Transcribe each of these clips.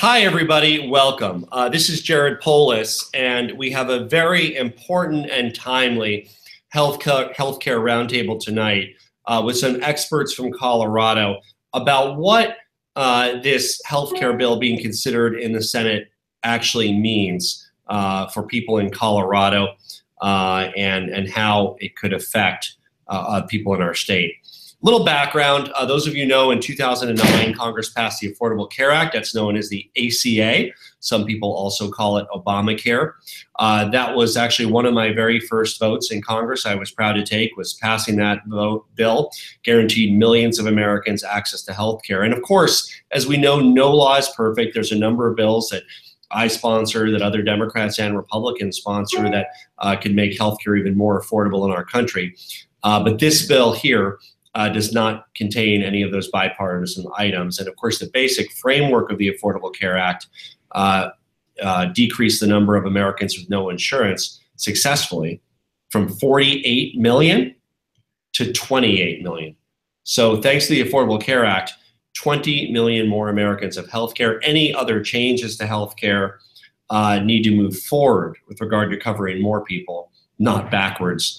Hi, everybody. Welcome. This is Jared Polis, and we have a very important and timely healthcare roundtable tonight with some experts from Colorado about what this healthcare bill being considered in the Senate actually means for people in Colorado and how it could affect people in our state. Little background, those of you know in 2009, Congress passed the Affordable Care Act, that's known as the ACA. Some people also call it Obamacare. That was actually one of my very first votes in Congress I was proud to take, was passing that bill, guaranteed millions of Americans access to health care. And of course, as we know, no law is perfect. There's a number of bills that I sponsor, that other Democrats and Republicans sponsor, that can make healthcare even more affordable in our country. But this bill here does not contain any of those bipartisan items. And of course, the basic framework of the Affordable Care Act decreased the number of Americans with no insurance successfully from 48 million to 28 million. So thanks to the Affordable Care Act, 20 million more Americans have health care. Any other changes to health care need to move forward with regard to covering more people, not backwards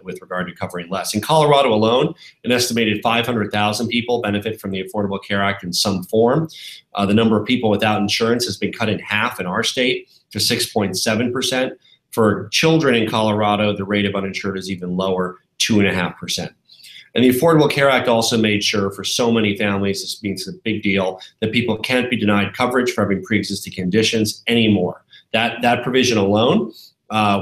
with regard to covering less. In Colorado alone, an estimated 500,000 people benefit from the Affordable Care Act in some form. The number of people without insurance has been cut in half in our state to 6.7%. For children in Colorado, the rate of uninsured is even lower, 2.5%. And the Affordable Care Act also made sure for so many families, this means a big deal, that people can't be denied coverage for having pre-existing conditions anymore. That provision alone,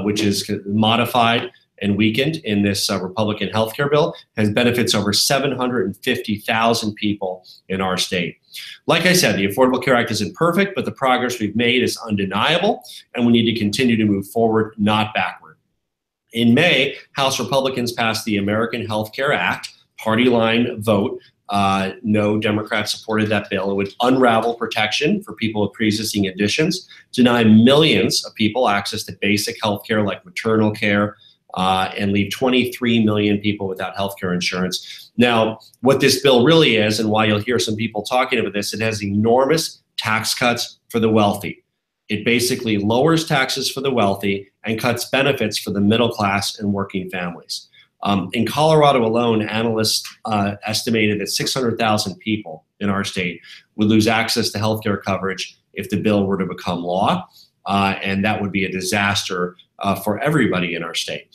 which is modified and weakened in this Republican healthcare bill, has benefits over 750,000 people in our state. Like I said, the Affordable Care Act isn't perfect, but the progress we've made is undeniable, and we need to continue to move forward, not backward. In May, House Republicans passed the American Health Care Act, party line vote. No Democrats supported that bill. It would unravel protection for people with pre-existing conditions, deny millions of people access to basic health care like maternal care, and leave 23 million people without health care insurance. Now, what this bill really is, and why you'll hear some people talking about this, it has enormous tax cuts for the wealthy. It basically lowers taxes for the wealthy and cuts benefits for the middle class and working families. In Colorado alone, analysts estimated that 600,000 people in our state would lose access to healthcare coverage if the bill were to become law, and that would be a disaster for everybody in our state.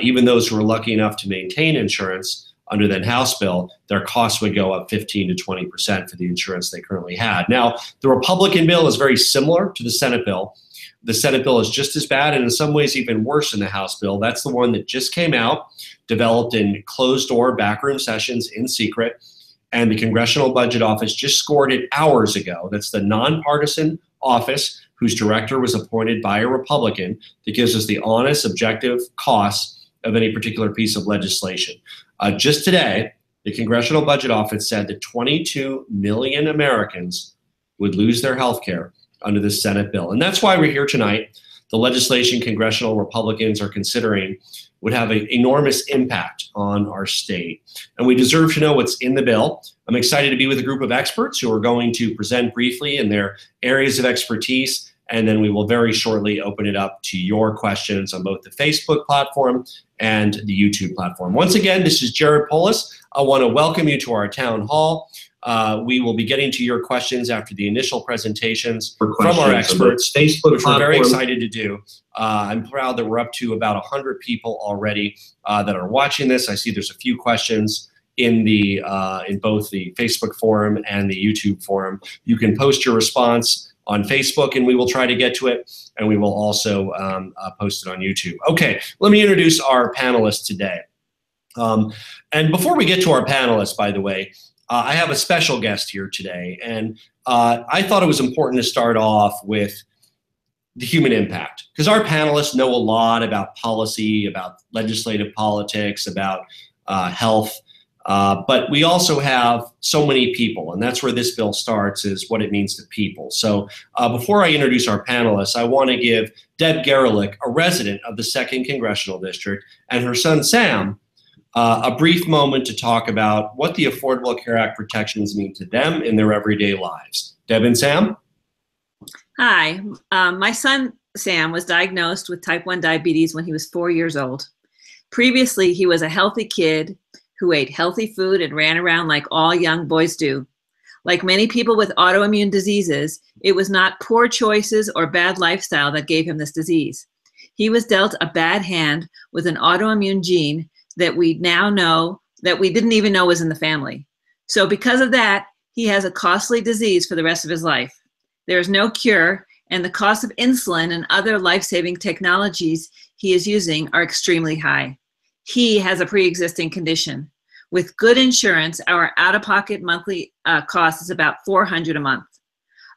Even those who are lucky enough to maintain insurance under the House bill, their costs would go up 15 to 20% for the insurance they currently had. Now, the Republican bill is very similar to the Senate bill. The Senate bill is just as bad and in some ways even worse than the House bill. That's the one that just came out, developed in closed-door backroom sessions in secret, and the Congressional Budget Office just scored it hours ago. That's the nonpartisan office whose director was appointed by a Republican that gives us the honest, objective costs of any particular piece of legislation. Just today, the Congressional Budget Office said that 22 million Americans would lose their health care under the Senate bill. And that's why we're here tonight. The legislation congressional Republicans are considering would have an enormous impact on our state. And we deserve to know what's in the bill. I'm excited to be with a group of experts who are going to present briefly in their areas of expertise, and then we will very shortly open it up to your questions on both the Facebook platform and the YouTube platform. Once again, this is Jared Polis. I want to welcome you to our town hall. We will be getting to your questions after the initial presentations from our experts, which we're very excited to do. I'm proud that we're up to about 100 people already that are watching this. I see there's a few questions in both the Facebook forum and the YouTube forum. You can post your response on Facebook, and we will try to get to it, and we will also post it on YouTube. Okay, let me introduce our panelists today. And before we get to our panelists, by the way, I have a special guest here today, and I thought it was important to start off with the human impact, because our panelists know a lot about policy, about legislative politics, about health, but we also have so many people, and that's where this bill starts, is what it means to people. So before I introduce our panelists, I want to give Deb Gerlich, a resident of the 2nd Congressional District, and her son Sam, a brief moment to talk about what the Affordable Care Act protections mean to them in their everyday lives. Deb and Sam? Hi, my son Sam was diagnosed with type 1 diabetes when he was 4 years old. Previously, he was a healthy kid who ate healthy food and ran around like all young boys do. Like many people with autoimmune diseases, it was not poor choices or bad lifestyle that gave him this disease. He was dealt a bad hand with an autoimmune gene that we now know that we didn't even know was in the family. So because of that, he has a costly disease for the rest of his life. There is no cure, and the cost of insulin and other life-saving technologies he is using are extremely high. He has a pre-existing condition. With good insurance, our out-of-pocket monthly cost is about $400 a month.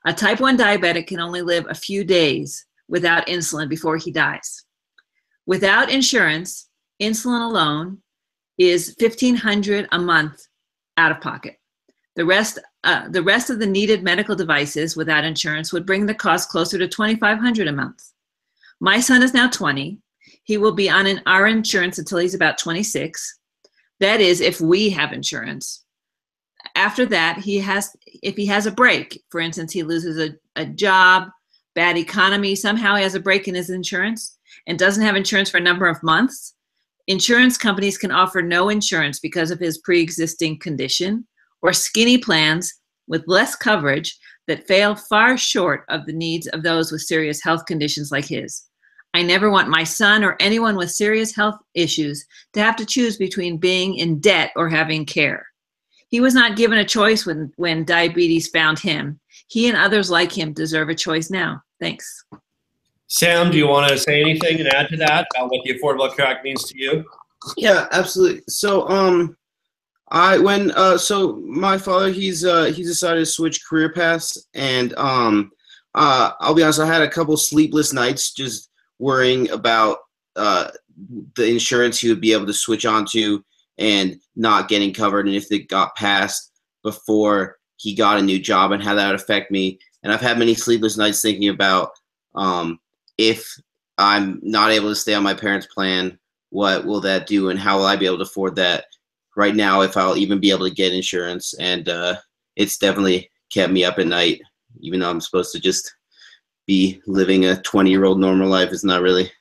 A type 1 diabetic can only live a few days without insulin before he dies. Without insurance, insulin alone is $1,500 a month out of pocket. The rest of the needed medical devices without insurance would bring the cost closer to $2,500 a month. My son is now 20. He will be on our insurance until he's about 26. That is, if we have insurance. After that, if he has a break, for instance, he loses a job, bad economy, somehow he has a break in his insurance and doesn't have insurance for a number of months, insurance companies can offer no insurance because of his pre-existing condition or skinny plans with less coverage that fail far short of the needs of those with serious health conditions like his. I never want my son or anyone with serious health issues to have to choose between being in debt or having care. He was not given a choice when diabetes found him. He and others like him deserve a choice now. Thanks. Sam, do you want to say anything and add to that about what the Affordable Care Act means to you? Yeah, absolutely. So, so my father, he's decided to switch career paths, and I'll be honest, I had a couple sleepless nights just worrying about the insurance he would be able to switch onto and not getting covered, and if it got passed before he got a new job and how that would affect me. And I've had many sleepless nights thinking about if I'm not able to stay on my parents' plan, what will that do and how will I be able to afford that right now, if I'll even be able to get insurance. And it's definitely kept me up at night, even though I'm supposed to just be living a 20-year-old normal life. It's not really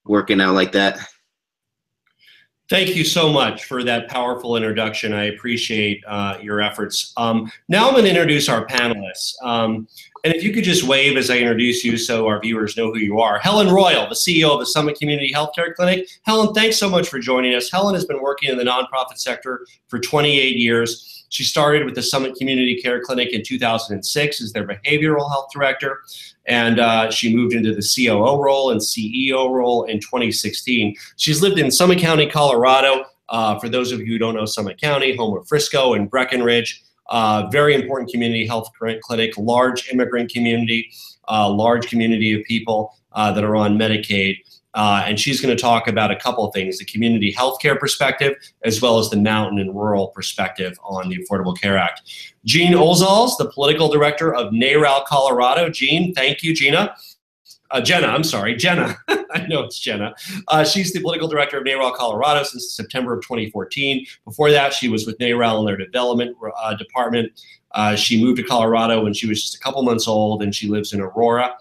working out like that. Thank you so much for that powerful introduction. I appreciate your efforts. Now I'm going to introduce our panelists. And if you could just wave as I introduce you so our viewers know who you are. Helen Royal, the CEO of the Summit Community Healthcare Clinic. Helen, thanks so much for joining us. Helen has been working in the nonprofit sector for 28 years. She started with the Summit Community Care Clinic in 2006 as their behavioral health director. And she moved into the COO role and CEO role in 2016. She's lived in Summit County, Colorado. For those of you who don't know Summit County, home of Frisco and Breckenridge. Very important community health clinic, large immigrant community, large community of people that are on Medicaid. And she's going to talk about a couple of things, the community healthcare perspective, as well as the mountain and rural perspective on the Affordable Care Act. Jean Olzals, the political director of NARAL Colorado. Jean, thank you, Jenna. I know it's Jenna. She's the political director of NARAL Colorado since September of 2014. Before that, she was with NARAL in their development department. She moved to Colorado when she was just a couple months old, and she lives in Aurora.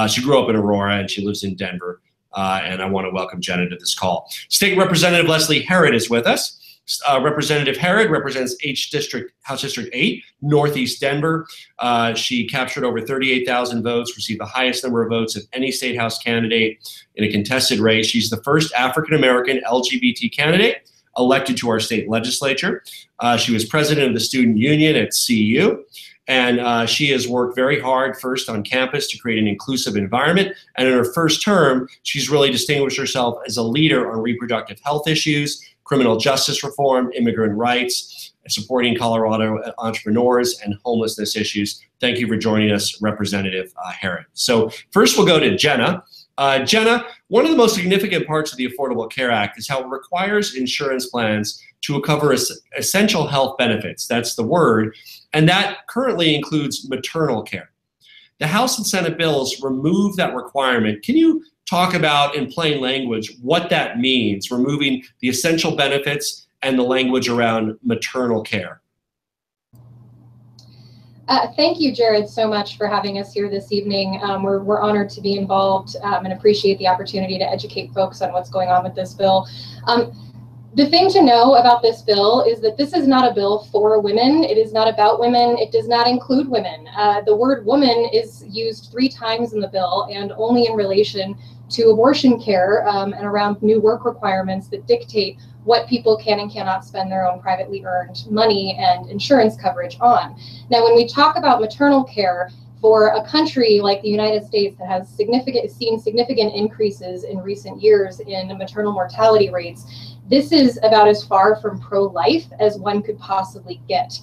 She grew up in Aurora, and she lives in Denver. And I want to welcome Jenna to this call. State Representative Leslie Herod is with us. Representative Herod represents House District 8, Northeast Denver. She captured over 38,000 votes, received the highest number of votes of any state house candidate in a contested race. She's the first African-American LGBT candidate elected to our state legislature. She was president of the student union at CU. And she has worked very hard first on campus to create an inclusive environment. And in her first term, she's really distinguished herself as a leader on reproductive health issues, criminal justice reform, immigrant rights, supporting Colorado entrepreneurs, and homelessness issues. Thank you for joining us, Representative Herod. So first we'll go to Jenna. Jenna, one of the most significant parts of the Affordable Care Act is how it requires insurance plans to cover essential health benefits. That's the word. And that currently includes maternal care. The House and Senate bills remove that requirement. Can you talk about, in plain language, what that means, removing the essential benefits and the language around maternal care? Thank you, Jared, so much for having us here this evening. We're honored to be involved and appreciate the opportunity to educate folks on what's going on with this bill. The thing to know about this bill is that this is not a bill for women. It is not about women. It does not include women. The word woman is used 3 times in the bill, and only in relation to abortion care and around new work requirements that dictate what people can and cannot spend their own privately earned money and insurance coverage on. Now, when we talk about maternal care, for a country like the United States that has seen significant increases in recent years in maternal mortality rates, this is about as far from pro-life as one could possibly get.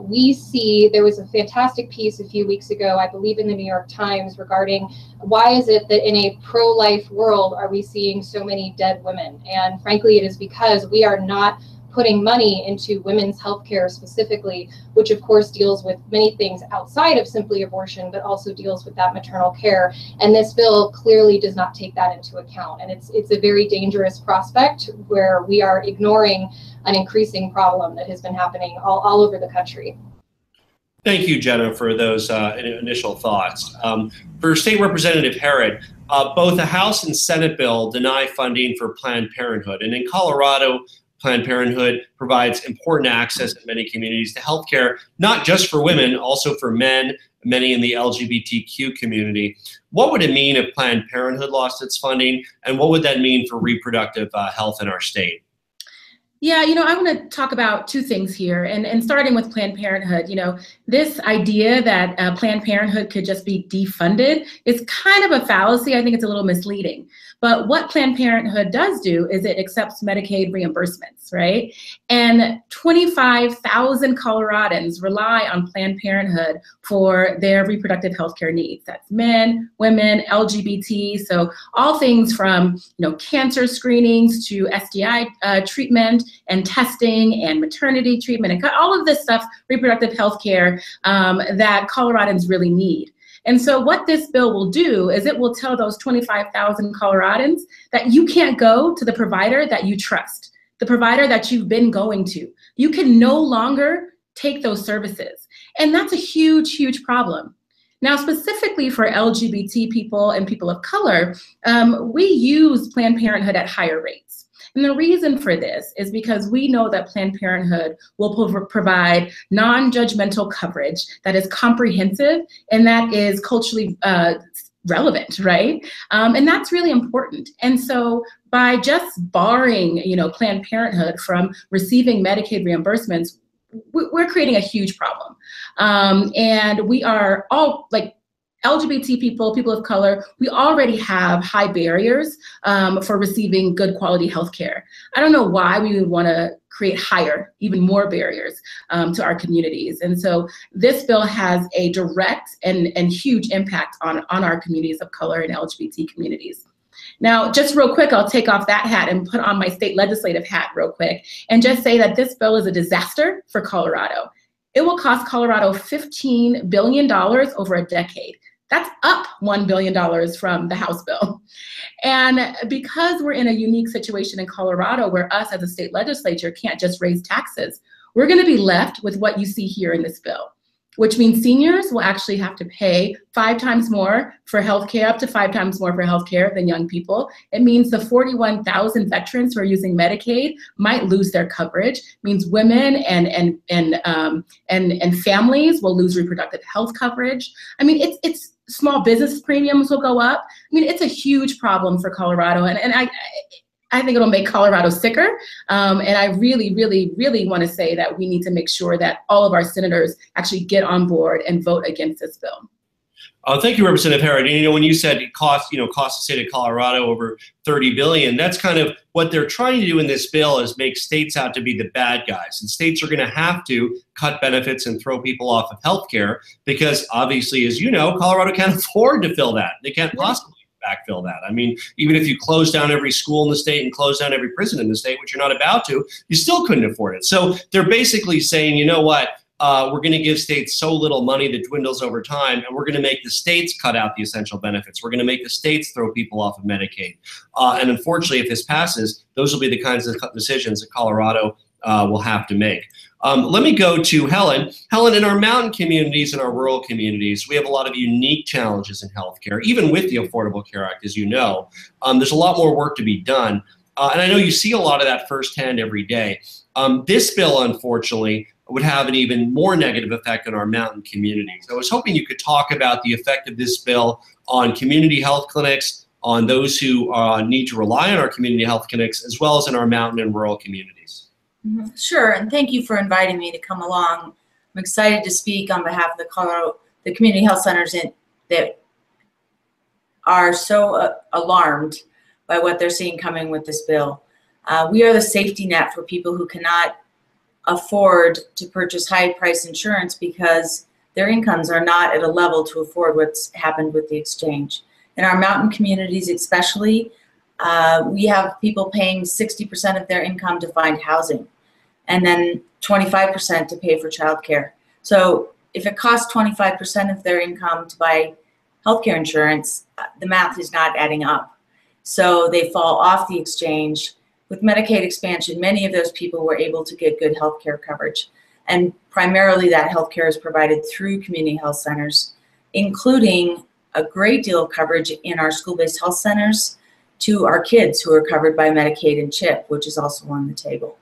We see, there was a fantastic piece a few weeks ago, I believe in the New York Times, regarding why is it that in a pro-life world are we seeing so many dead women? And frankly, it is because we are not putting money into women's healthcare specifically, which of course deals with many things outside of simply abortion, but also deals with that maternal care. And this bill clearly does not take that into account. And it's a very dangerous prospect where we are ignoring an increasing problem that has been happening all over the country. Thank you, Jenna, for those initial thoughts. For State Representative Herod, both the House and Senate bill deny funding for Planned Parenthood. And in Colorado, Planned Parenthood provides important access in many communities to healthcare, not just for women, also for men, many in the LGBTQ community. What would it mean if Planned Parenthood lost its funding, and what would that mean for reproductive health in our state? Yeah, I want to talk about 2 things here, and starting with Planned Parenthood. This idea that Planned Parenthood could just be defunded is kind of a fallacy. I think it's a little misleading. But what Planned Parenthood does do is it accepts Medicaid reimbursements, right? And 25,000 Coloradans rely on Planned Parenthood for their reproductive health care needs. That's men, women, LGBT, so all things from cancer screenings to STI treatment and testing and maternity treatment and all of this stuff, reproductive health care that Coloradans really need. And so what this bill will do is it will tell those 25,000 Coloradans that you can't go to the provider that you trust, the provider that you've been going to. You can no longer take those services. And that's a huge, huge problem. Now, specifically for LGBT people and people of color, we use Planned Parenthood at higher rates. And the reason for this is because we know that Planned Parenthood will provide non-judgmental coverage that is comprehensive and that is culturally relevant, right? And that's really important. And so by just barring, Planned Parenthood from receiving Medicaid reimbursements, we're creating a huge problem. And we are all LGBT people, people of color, we already have high barriers for receiving good quality health care. I don't know why we would want to create higher, even more barriers to our communities. And so this bill has a direct and huge impact on our communities of color and LGBT communities. Now, just real quick, I'll take off that hat and put on my state legislative hat real quick and just say that this bill is a disaster for Colorado. It will cost Colorado $15 billion over a decade. That's up $1 billion from the House bill. And because we're in a unique situation in Colorado where us as a state legislature can't just raise taxes, we're going to be left with what you see here in this bill, which means seniors will actually have to pay 5 times more for healthcare, up to 5 times more for healthcare than young people. It means the 41,000 veterans who are using Medicaid might lose their coverage. It means women and families will lose reproductive health coverage. I mean, it's small business premiums will go up. I mean, it's a huge problem for Colorado, and I think it'll make Colorado sicker. And I really, really, really want to say that we need to make sure that all of our senators actually get on board and vote against this bill. Thank you, Representative Herod. And, when you said it cost the state of Colorado over $30 billion, that's kind of what they're trying to do in this bill is make states out to be the bad guys. And states are going to have to cut benefits and throw people off of health care because obviously, as you know, Colorado can't afford to fill that. They can't possibly backfill that. I mean, even if you close down every school in the state and close down every prison in the state, which you're not about to, you still couldn't afford it. So they're basically saying, you know what? We're going to give states so little money that dwindles over time, and we're going to make the states cut out the essential benefits. We're going to make the states throw people off of Medicaid. And unfortunately, if this passes, those will be the kinds of decisions that Colorado will have to make. Let me go to Helen. Helen, in our mountain communities and our rural communities, we have a lot of unique challenges in healthcare, even with the Affordable Care Act, as you know. There's a lot more work to be done. And I know you see a lot of that firsthand every day. This bill, unfortunately, would have an even more negative effect on our mountain communities. I was hoping you could talk about the effect of this bill on community health clinics, on those who need to rely on our community health clinics, as well as in our mountain and rural communities. Sure, and thank you for inviting me to come along. I'm excited to speak on behalf of the community health centers that are so alarmed by what they're seeing coming with this bill. We are the safety net for people who cannot afford to purchase high-price insurance because their incomes are not at a level to afford what's happened with the exchange. In our mountain communities especially, we have people paying 60% of their income to find housing, and then 25% to pay for childcare. So if it costs 25% of their income to buy healthcare insurance, the math is not adding up. So they fall off the exchange. With Medicaid expansion, many of those people were able to get good healthcare coverage. And primarily that healthcare is provided through community health centers, including a great deal of coverage in our school-based health centers to our kids who are covered by Medicaid and CHIP, which is also on the table.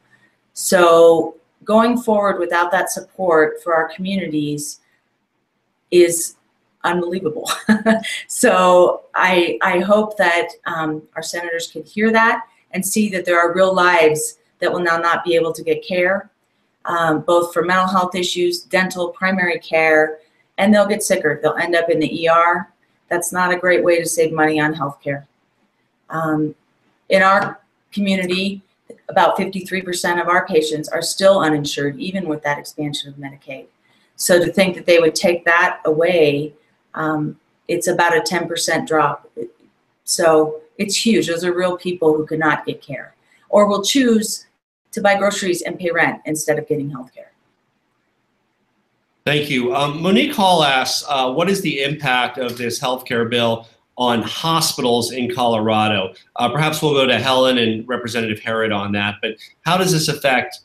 So going forward without that support for our communities is unbelievable. So I hope that our senators can hear that and see that there are real lives that will now not be able to get care, both for mental health issues, dental, primary care, and they'll get sicker. They'll end up in the ER. That's not a great way to save money on healthcare. In our community, about 53% of our patients are still uninsured, even with that expansion of Medicaid. So to think that they would take that away, it's about a 10% drop. So it's huge. Those are real people who could not get care or will choose to buy groceries and pay rent instead of getting health care. Thank you. Monique Hall asks, what is the impact of this healthcare bill on hospitals in Colorado? Perhaps we'll go to Helen and Representative Herod on that, but how does this affect,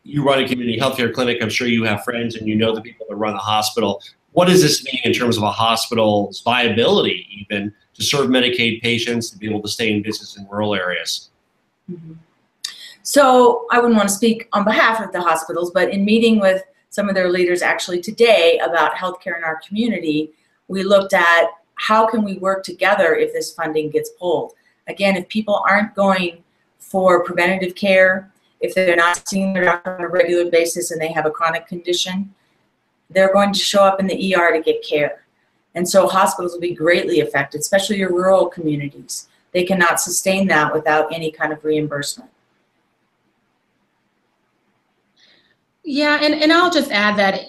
you run a community healthcare clinic, I'm sure you have friends and you know the people that run a hospital. What does this mean in terms of a hospital's viability even to serve Medicaid patients, to be able to stay in business in rural areas? Mm-hmm. So I wouldn't want to speak on behalf of the hospitals, but in meeting with some of their leaders actually today about healthcare in our community, we looked at how can we work together if this funding gets pulled. Again, if people aren't going for preventative care, if they're not seeing their doctor on a regular basis and they have a chronic condition, they're going to show up in the ER to get care. And so hospitals will be greatly affected, especially your rural communities. They cannot sustain that without any kind of reimbursement. Yeah, and I'll just add that,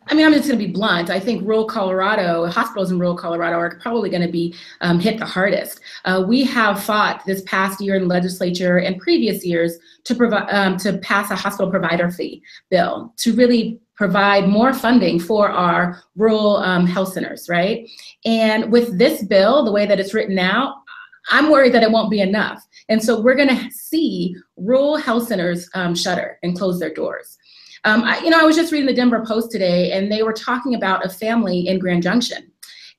I mean, I'm just going to be blunt. I think rural Colorado, hospitals in rural Colorado are probably going to be hit the hardest. We have fought this past year in legislature and previous years to provide to pass a hospital provider fee bill to really provide more funding for our rural health centers, right? And with this bill, the way that it's written now, I'm worried that it won't be enough. And so we're going to see rural health centers shutter and close their doors. I was just reading the Denver Post today, and they were talking about a family in Grand Junction.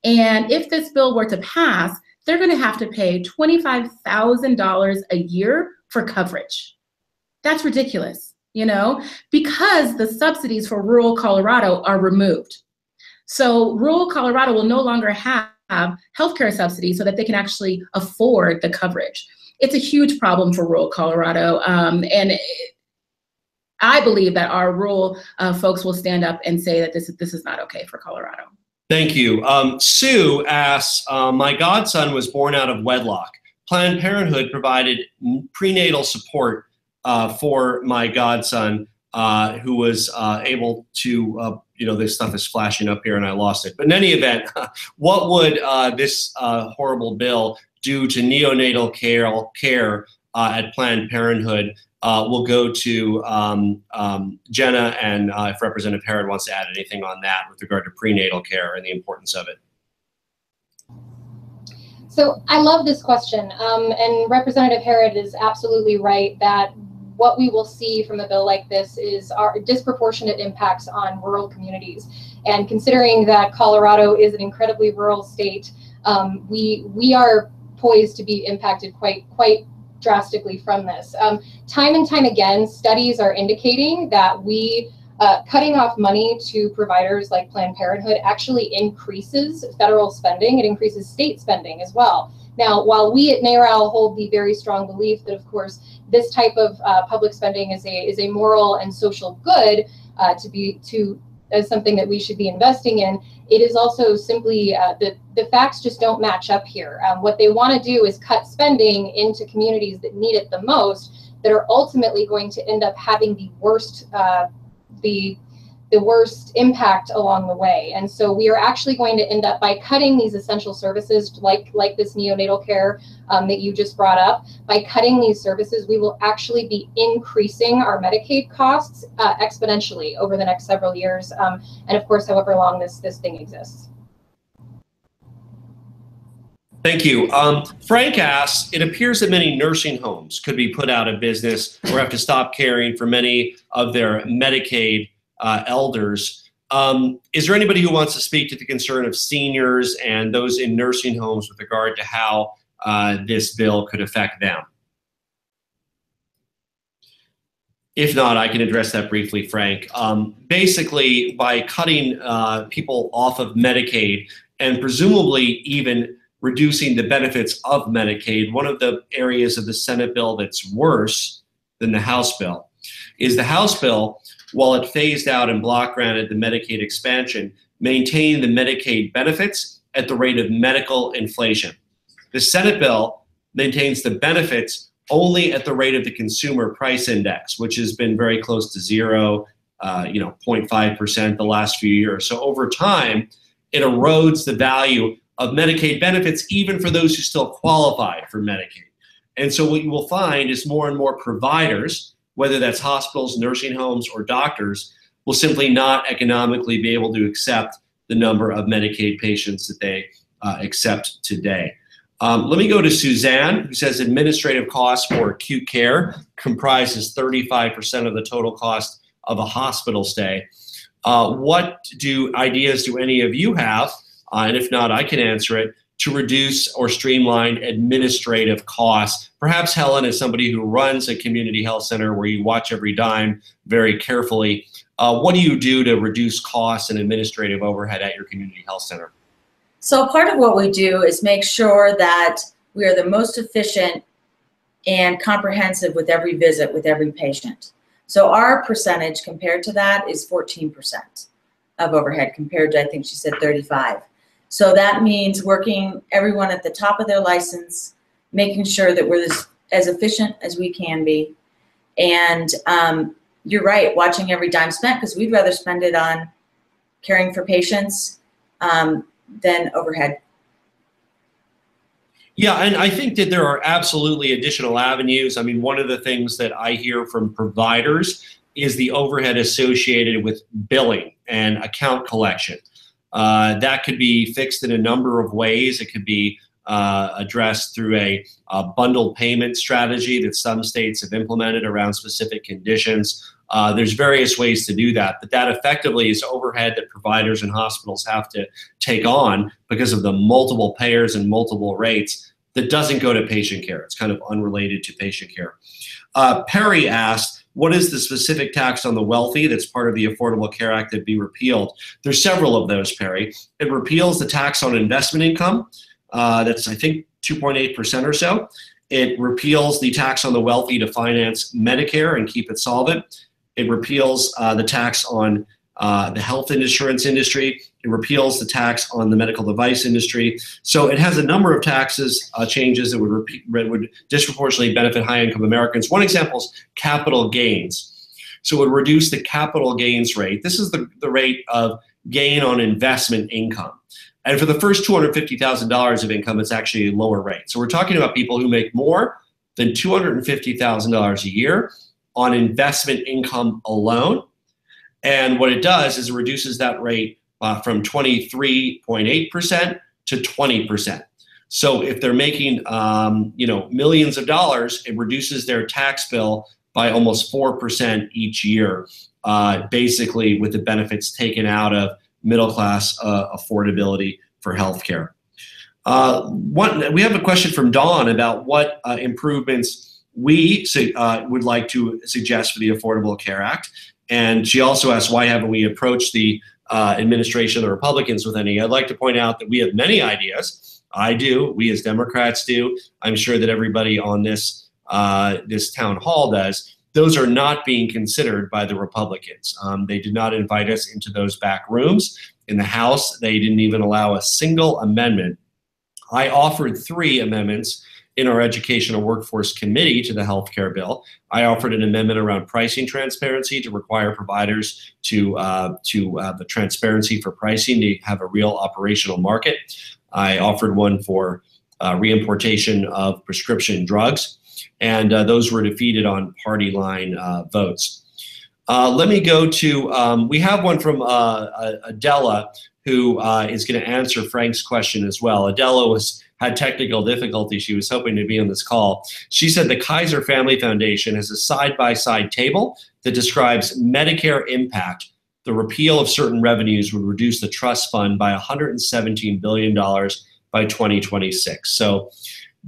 And if this bill were to pass, they're going to have to pay $25,000 a year for coverage. That's ridiculous, because the subsidies for rural Colorado are removed. So rural Colorado will no longer have healthcare subsidies so that they can actually afford the coverage. It's a huge problem for rural Colorado, and I believe that our rural folks will stand up and say that this is not okay for Colorado. Thank you. Sue asks, my godson was born out of wedlock. Planned Parenthood provided prenatal support for my godson who was able to, this stuff is flashing up here and I lost it. But in any event, what would this horrible bill do to neonatal care at Planned Parenthood? We'll go to Jenna, and if Representative Herod wants to add anything on that with regard to prenatal care and the importance of it. So I love this question, and Representative Herod is absolutely right that what we will see from a bill like this is our disproportionate impacts on rural communities. And considering that Colorado is an incredibly rural state, we are poised to be impacted quite drastically from this. Time and time again, studies are indicating that cutting off money to providers like Planned Parenthood actually increases federal spending. It increases state spending as well. Now, while we at NARAL hold the very strong belief that, of course, this type of public spending is a moral and social good as something that we should be investing in, it is also simply the facts just don't match up here. What they want to do is cut spending into communities that need it the most, that are ultimately going to end up having the worst impact along the way. And so we are actually going to end up, by cutting these essential services like this neonatal care that you just brought up, by cutting these services, we will actually be increasing our Medicaid costs exponentially over the next several years, and of course, however long this thing exists. Thank you. Frank asks, it appears that many nursing homes could be put out of business or have to stop caring for many of their Medicaid elders. Is there anybody who wants to speak to the concern of seniors and those in nursing homes with regard to how this bill could affect them? If not, I can address that briefly, Frank. Basically, by cutting people off of Medicaid and presumably even reducing the benefits of Medicaid, one of the areas of the Senate bill that's worse than the House bill is the House bill, while it phased out and block granted the Medicaid expansion, maintained the Medicaid benefits at the rate of medical inflation. The Senate bill maintains the benefits only at the rate of the consumer price index, which has been very close to zero, 0.5% the last few years. So over time, it erodes the value of Medicaid benefits, even for those who still qualify for Medicaid. And so what you will find is more and more providers, whether that's hospitals, nursing homes, or doctors, will simply not economically be able to accept the number of Medicaid patients that they accept today. Let me go to Suzanne, who says administrative costs for acute care comprises 35% of the total cost of a hospital stay. What ideas do any of you have, and if not, I can answer it, to reduce or streamline administrative costs? Perhaps Helen, as somebody who runs a community health center where you watch every dime very carefully, what do you do to reduce costs and administrative overhead at your community health center? So part of what we do is make sure that we are the most efficient and comprehensive with every visit, with every patient. So our percentage compared to that is 14% of overhead compared to, I think she said 35. So that means working everyone at the top of their license, making sure that we're as efficient as we can be. And you're right, watching every dime spent, because we'd rather spend it on caring for patients than overhead. Yeah, and I think that there are absolutely additional avenues. I mean, one of the things that I hear from providers is the overhead associated with billing and account collection. That could be fixed in a number of ways. It could be addressed through a bundled payment strategy that some states have implemented around specific conditions. There's various ways to do that, but that effectively is overhead that providers and hospitals have to take on because of the multiple payers and multiple rates that doesn't go to patient care. It's kind of unrelated to patient care. Perry asked, what is the specific tax on the wealthy that's part of the Affordable Care Act that be repealed? There's several of those, Perry. It repeals the tax on investment income. That's, I think, 2.8% or so. It repeals the tax on the wealthy to finance Medicare and keep it solvent. It repeals the tax on the health insurance industry. It repeals the tax on the medical device industry. So it has a number of taxes changes that would disproportionately benefit high-income Americans. One example is capital gains. So it would reduce the capital gains rate. This is the rate of gain on investment income. And for the first $250,000 of income, it's actually a lower rate. So we're talking about people who make more than $250,000 a year on investment income alone. And what it does is it reduces that rate from 23.8% to 20%. So if they're making millions of dollars, it reduces their tax bill by almost 4% each year, basically with the benefits taken out of middle-class affordability for healthcare. We have a question from Dawn about what improvements we would like to suggest for the Affordable Care Act. And she also asked, why haven't we approached the administration, the Republicans, with any? I'd like to point out that we have many ideas. I do. We as Democrats do. I'm sure that everybody on this town hall does. Those are not being considered by the Republicans. They did not invite us into those back rooms. In the House, they didn't even allow a single amendment. I offered 3 amendments in our Educational Workforce Committee to the healthcare bill. I offered an amendment around pricing transparency to require providers to have the transparency for pricing to have a real operational market. I offered one for reimportation of prescription drugs, and those were defeated on party line votes. Let me go to, we have one from Adela, who is going to answer Frank's question as well. Adela had technical difficulty. She was hoping to be on this call. She said the Kaiser Family Foundation has a side-by-side table that describes Medicare impact. The repeal of certain revenues would reduce the trust fund by $117 billion by 2026. So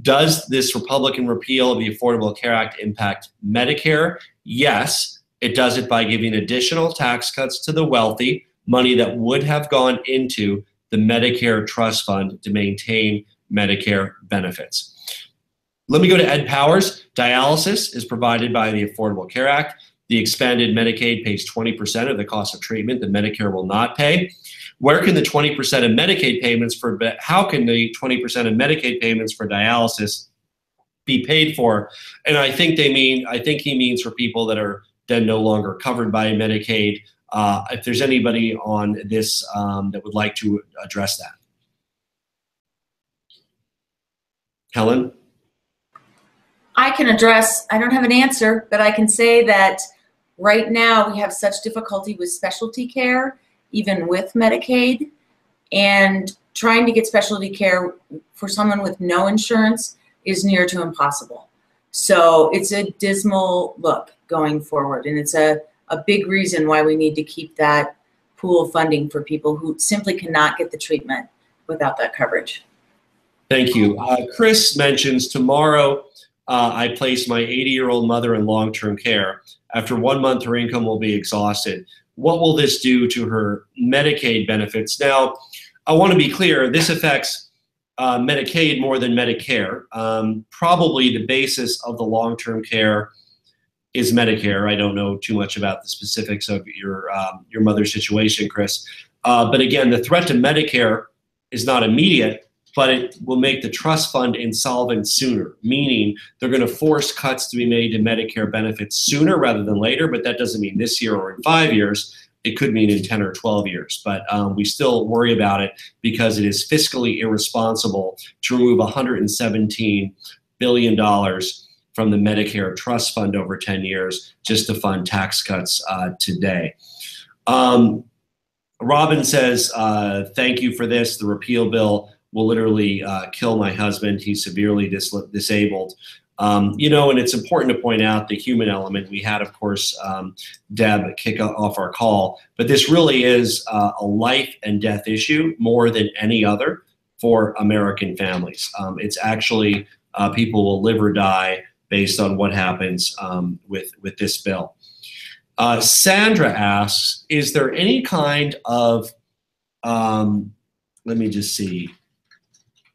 does this Republican repeal of the Affordable Care Act impact Medicare? Yes, it does it by giving additional tax cuts to the wealthy, money that would have gone into the Medicare trust fund to maintain Medicare benefits. Let me go to Ed Powers. Dialysis is provided by the Affordable Care Act. The expanded Medicaid pays 20% of the cost of treatment that Medicare will not pay. Where can the 20% of Medicaid payments for, how can the 20% of Medicaid payments for dialysis be paid for? And I think he means for people that are then no longer covered by Medicaid. If there's anybody on this that would like to address that. Helen? I can address, I don't have an answer, but I can say that right now we have such difficulty with specialty care, even with Medicaid, and trying to get specialty care for someone with no insurance is near to impossible. So it's a dismal look going forward, and it's a big reason why we need to keep that pool of funding for people who simply cannot get the treatment without that coverage. Thank you. Chris mentions tomorrow I place my 80-year-old mother in long-term care. After 1 month, her income will be exhausted. What will this do to her Medicaid benefits? Now, I want to be clear, this affects Medicaid more than Medicare. Probably the basis of the long-term care is Medicare. I don't know too much about the specifics of your mother's situation, Chris. But again, the threat to Medicare is not immediate, but it will make the trust fund insolvent sooner, meaning they're going to force cuts to be made to Medicare benefits sooner rather than later, but that doesn't mean this year or in 5 years. It could mean in 10 or 12 years, but we still worry about it because it is fiscally irresponsible to remove $117 billion from the Medicare trust fund over 10 years just to fund tax cuts today. Robin says, thank you for this. The repeal bill will literally kill my husband. He's severely disabled. You know, and it's important to point out the human element. We had, of course, Deb kick off our call, but this really is a life and death issue more than any other for American families. It's actually people will live or die based on what happens with this bill. Sandra asks, is there any kind of, let me just see.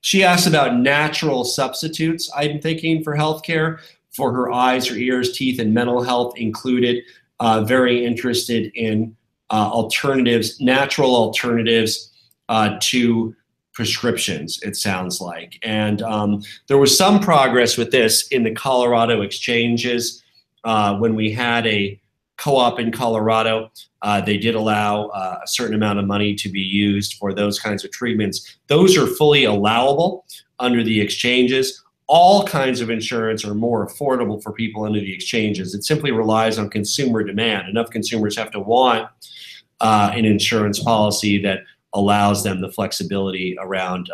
She asked about natural substitutes, I'm thinking, for healthcare, for her eyes, her ears, teeth, and mental health included. Very interested in alternatives, natural alternatives to prescriptions, it sounds like. And there was some progress with this in the Colorado exchanges. When we had a co-op in Colorado, they did allow a certain amount of money to be used for those kinds of treatments. Those are fully allowable under the exchanges. All kinds of insurance are more affordable for people under the exchanges. It simply relies on consumer demand. Enough consumers have to want an insurance policy that allows them the flexibility around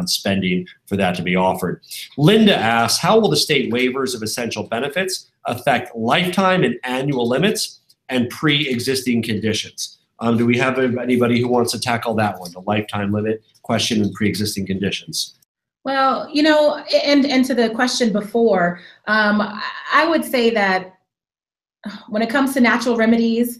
spending for that to be offered. Linda asks, how will the state waivers of essential benefits affect lifetime and annual limits and pre-existing conditions? Do we have anybody who wants to tackle that one, the lifetime limit question and pre-existing conditions? Well, and to the question before, I would say that when it comes to natural remedies,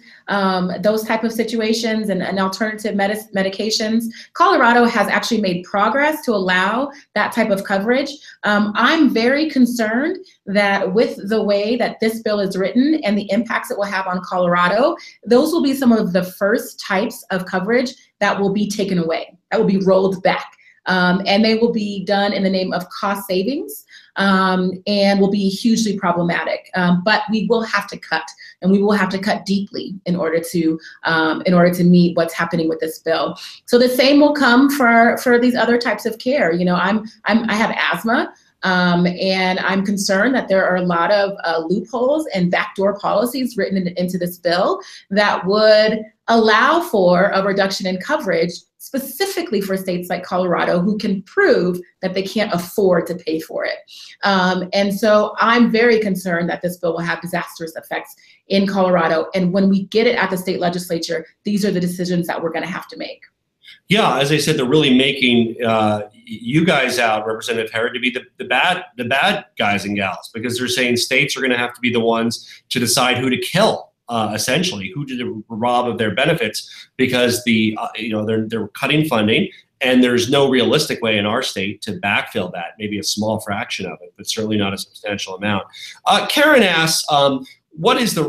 those type of situations and alternative medications, Colorado has actually made progress to allow that type of coverage. I'm very concerned that with the way that this bill is written and the impacts it will have on Colorado, those will be some of the first types of coverage that will be taken away, that will be rolled back. And they will be done in the name of cost savings and will be hugely problematic. But we will have to cut, and we will have to cut deeply in order to meet what's happening with this bill. So the same will come for these other types of care. I have asthma. And I'm concerned that there are a lot of loopholes and backdoor policies written into this bill that would allow for a reduction in coverage specifically for states like Colorado who can prove that they can't afford to pay for it. And so I'm very concerned that this bill will have disastrous effects in Colorado. And when we get it at the state legislature, these are the decisions that we're going to have to make. Yeah, as I said, they're really making you guys out, Representative Herod, to be the bad guys and gals, because they're saying states are going to have to be the ones to decide who to kill. Essentially, who to rob of their benefits, because they're cutting funding, and there's no realistic way in our state to backfill that. Maybe a small fraction of it, but certainly not a substantial amount. Karen asks,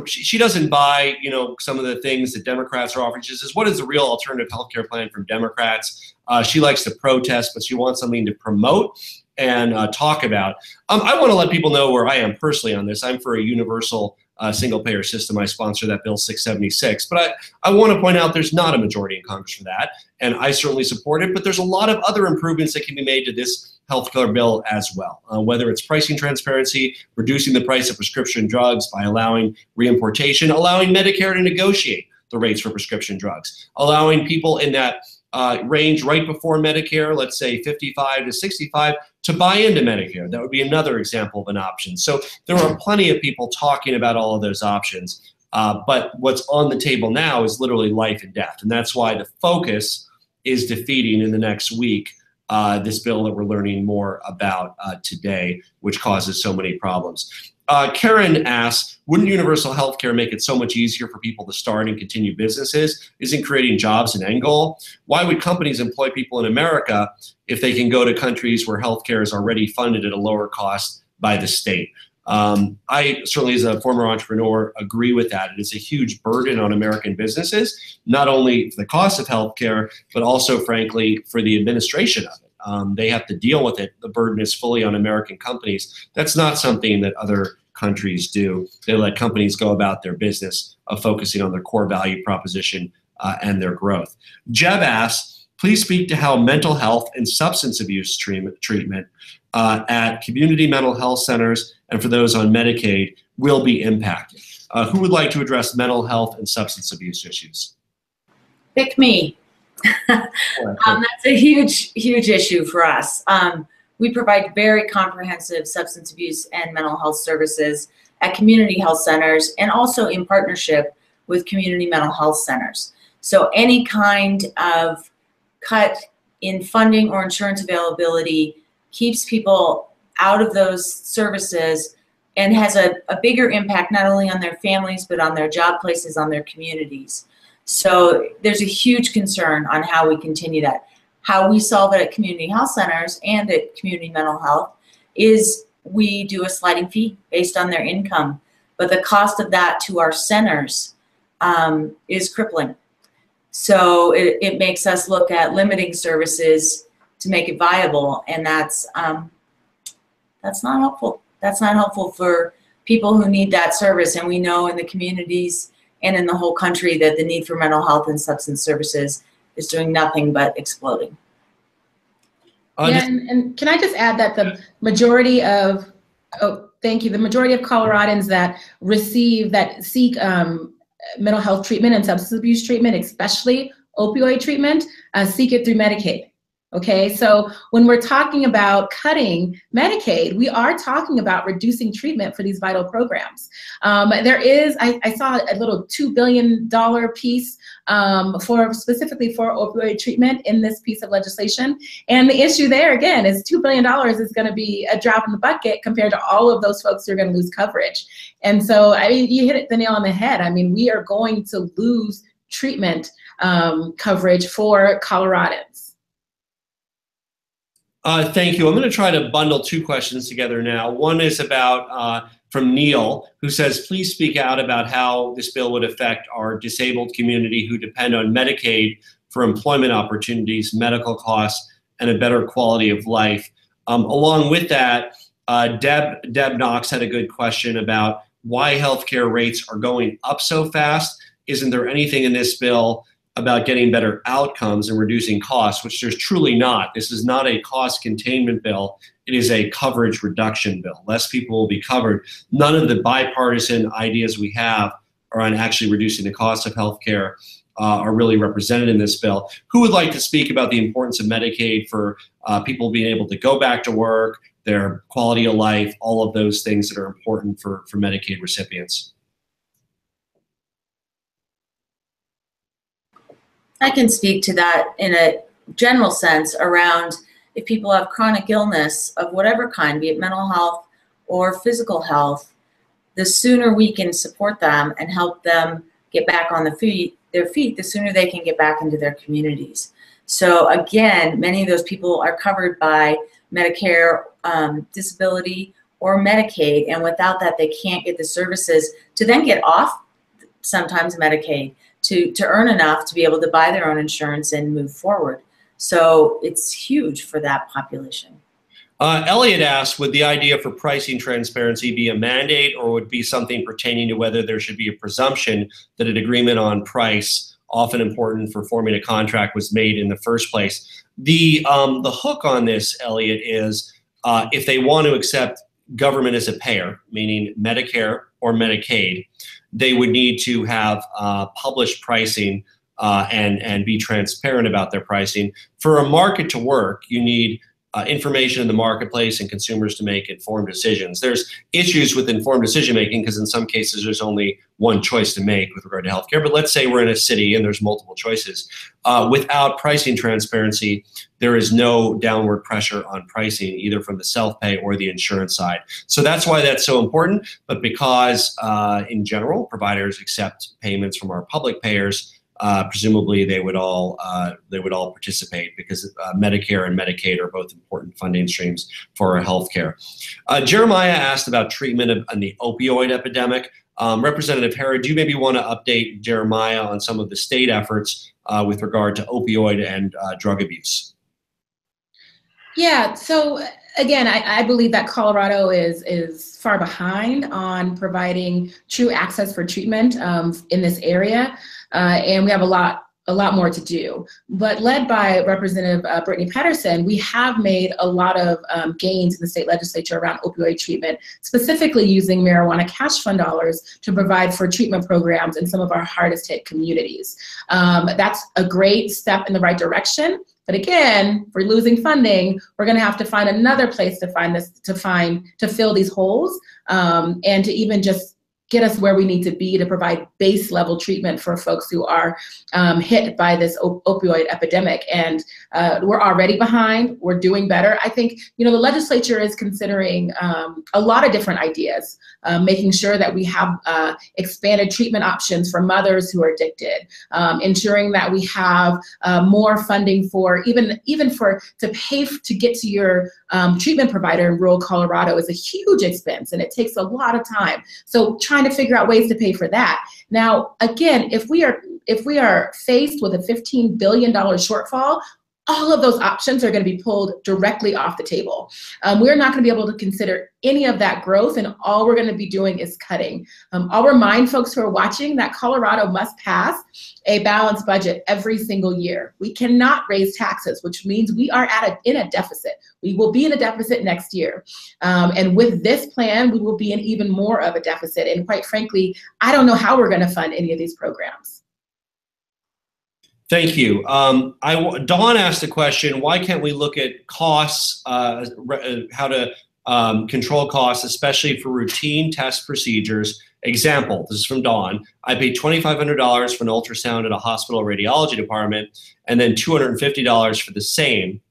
she doesn't buy some of the things that Democrats are offering. She says, what is the real alternative healthcare plan from Democrats? She likes to protest, but she wants something to promote and talk about. I want to let people know where I am personally on this. I'm for a universal single-payer system. I sponsor that Bill 676. But I want to point out there's not a majority in Congress for that, and I certainly support it. But there's a lot of other improvements that can be made to this healthcare bill as well, whether it's pricing transparency, reducing the price of prescription drugs by allowing reimportation, allowing Medicare to negotiate the rates for prescription drugs, allowing people in that range right before Medicare, let's say 55 to 65, to buy into Medicare. That would be another example of an option. So there are plenty of people talking about all of those options. But what's on the table now is literally life and death. And that's why the focus is defeating in the next week this bill that we're learning more about today, which causes so many problems. Karen asks, wouldn't universal health care make it so much easier for people to start and continue businesses? Isn't creating jobs an end goal? Why would companies employ people in America if they can go to countries where health care is already funded at a lower cost by the state? I certainly, as a former entrepreneur, agree with that. It is a huge burden on American businesses, not only for the cost of health care, but also, frankly, for the administration of it. They have to deal with it. The burden is fully on American companies. That's not something that other countries do. They let companies go about their business of focusing on their core value proposition and their growth. Jeb asks, please speak to how mental health and substance abuse treatment at community mental health centers and for those on Medicaid will be impacted. Who would like to address mental health and substance abuse issues? Pick me. That's a huge issue for us. We provide very comprehensive substance abuse and mental health services at community health centers and also in partnership with community mental health centers. So any kind of cut in funding or insurance availability keeps people out of those services and has a bigger impact not only on their families but on their job places, on their communities. So there's a huge concern on how we continue that. How we solve it at community health centers and at community mental health is we do a sliding fee based on their income, but the cost of that to our centers is crippling. So it makes us look at limiting services to make it viable, and that's not helpful. That's not helpful for people who need that service, and we know in the communities and in the whole country that the need for mental health and substance services is doing nothing but exploding. Yeah, and can I just add that the majority of, the majority of Coloradans that seek mental health treatment and substance abuse treatment especially opioid treatment, seek it through Medicaid. Okay, so when we're talking about cutting Medicaid, we are talking about reducing treatment for these vital programs. There is, I saw a little $2 billion piece specifically for opioid treatment in this piece of legislation. And the issue there, again, is $2 billion is going to be a drop in the bucket compared to all of those folks who are going to lose coverage. And so, I mean, you hit the nail on the head. I mean, we are going to lose treatment coverage for Coloradans. Thank you. I'm going to try to bundle two questions together now. One is about from Neil, who says, please speak out about how this bill would affect our disabled community who depend on Medicaid for employment opportunities, medical costs, and a better quality of life. Along with that, Deb Knox had a good question about why healthcare rates are going up so fast. Isn't there anything in this bill about getting better outcomes and reducing costs, which there's truly not. This is not a cost containment bill. It is a coverage reduction bill. Less people will be covered. None of the bipartisan ideas we have around actually reducing the cost of healthcare are really represented in this bill. Who would like to speak about the importance of Medicaid for people being able to go back to work, their quality of life, all of those things that are important for Medicaid recipients? I can speak to that in a general sense around if people have chronic illness of whatever kind, be it mental health or physical health, the sooner we can support them and help them get back on their feet, the sooner they can get back into their communities. So again, many of those people are covered by Medicare, disability, or Medicaid, and without that, they can't get the services to then get off sometimes Medicaid to earn enough to be able to buy their own insurance and move forward. So it's huge for that population. Elliot asked, would the idea for pricing transparency be a mandate, or would it be something pertaining to whether there should be a presumption that an agreement on price, often important for forming a contract, was made in the first place? The hook on this, Elliot, is if they want to accept government as a payer, meaning Medicare or Medicaid, they would need to have published pricing and be transparent about their pricing. For a market to work, you need information in the marketplace and consumers to make informed decisions. There's issues with informed decision making because in some cases there's only one choice to make with regard to healthcare. But let's say we're in a city and there's multiple choices. Without pricing transparency, there is no downward pressure on pricing either from the self-pay or the insurance side. So that's why that's so important. But because in general, providers accept payments from our public payers, presumably they would all participate because Medicare and Medicaid are both important funding streams for our healthcare. Jeremiah asked about treatment on the opioid epidemic. Representative Herod, do you maybe want to update Jeremiah on some of the state efforts with regard to opioid and drug abuse? Yeah, so again, I believe that Colorado is far behind on providing true access for treatment in this area. And we have a lot more to do. But led by Representative Brittany Patterson, we have made a lot of gains in the state legislature around opioid treatment, specifically using marijuana cash fund dollars to provide for treatment programs in some of our hardest hit communities. That's a great step in the right direction. But again, if we're losing funding, we're going to have to find another place to fill these holes and to even just get us where we need to be to provide base level treatment for folks who are hit by this opioid epidemic. And we're already behind. We're doing better. I think, the legislature is considering a lot of different ideas, making sure that we have expanded treatment options for mothers who are addicted, ensuring that we have more funding for to pay to get to your treatment provider in rural Colorado is a huge expense, and it takes a lot of time. So trying to figure out ways to pay for that. Now, again, if we are faced with a $15 billion shortfall, all of those options are going to be pulled directly off the table. We're not going to be able to consider any of that growth, and all we're going to be doing is cutting. I'll remind folks who are watching that Colorado must pass a balanced budget every single year. We cannot raise taxes, which means we are in a deficit. We will be in a deficit next year. And with this plan, we will be in even more of a deficit. And quite frankly, I don't know how we're going to fund any of these programs. Thank you. Dawn asked a question, why can't we look at costs, how to control costs, especially for routine test procedures? Example, this is from Dawn. I paid $2,500 for an ultrasound at a hospital radiology department and then $250 for the same